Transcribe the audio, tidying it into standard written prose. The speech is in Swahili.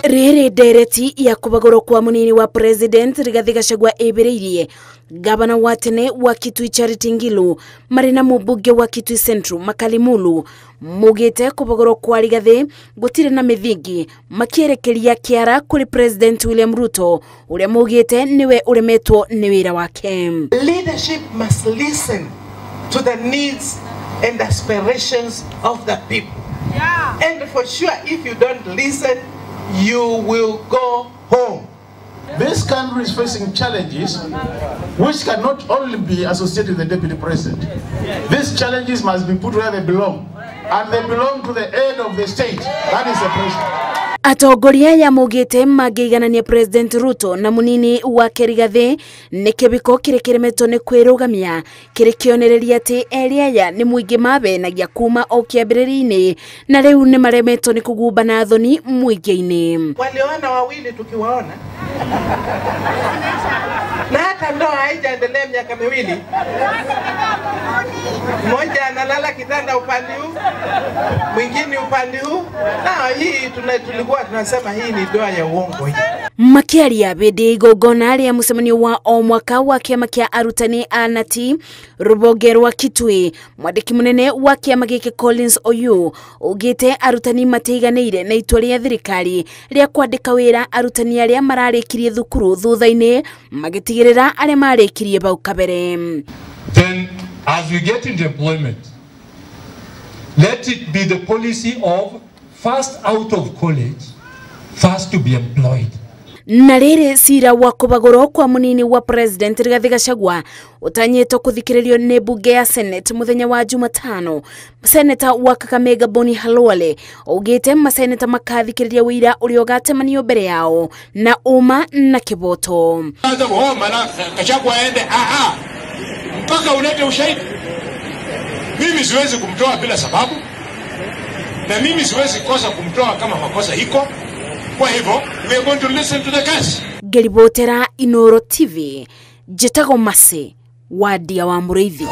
Rere dereti ya kubagoro kwa munini wa president Rigathi Gachagua ebereirie Ngabana wa tene wa Kitui Charity Ngilu marina mubunge wa Kitui Central Makalimulu mugite kubagoro kwa Rigathi gutire na mithingi makierekeria kiara kuri president William Ruto uria mugite niwe uremetwo ni wira wake. Leadership must listen to the needs and aspirations of the people. Yeah. And for sure, if you don't listen, you will go home. This country is facing challenges which cannot only be associated with the deputy president. These challenges must be put where they belong, and they belong to the head of the state, that is the president. Atongoria ya mugite magiganania president Ruto na munini wa Rigathi ni kibiko kirekeremetwo ni kwirugamia kirikionereria ati eria ni muingi mabenagia kuma o kiambiriri-ini na riu ni maremetwo ni kugumbana thoni muingi-ini. Walioana wawili tukiwaona na hata ndoa haijaendelea miaka miwili, mmoja analala kitanda upande huu, mwingine upande huu, na hii tulikuwa tunasema hii ni ndoa ya uongo hii. Makiaria bede igongona ria mucemanio wa o mwaka wa kiama kia arutani anati rubonge rwa Kitui, mwandiki munene wa kiama giki Collins Oyu ugite arutani mateiganeire na itua ria thirikari ria kwandika wira arutani aria mararikirie thukuru thutha-ini magitigirira aria marikirie bau kabere. Then as we get into employment, let it be the policy of first out of college, first to be employed. Na riri sira wa kubagoro kwa munini wa president Rigathi Gachagua utanyetwo kuthikiririo ni bunge ya Senate muthenya wa Jumatano. Seneta wa Kakamega Boni Halwale ugite maseneta makathikiriria wira uria ugatemanio mbere yao na uma na kiboto. Gachagua aende mpaka ulete ushahidi. Mimi siwezi kumtoa bila sababu, na mimi siwezi kosa kumtoa kama makosa iko. Kwa hivyo, we are going to listen to the case. Gelibotera Inoro TV, Jetago Mase, Wadia wa Muriithi.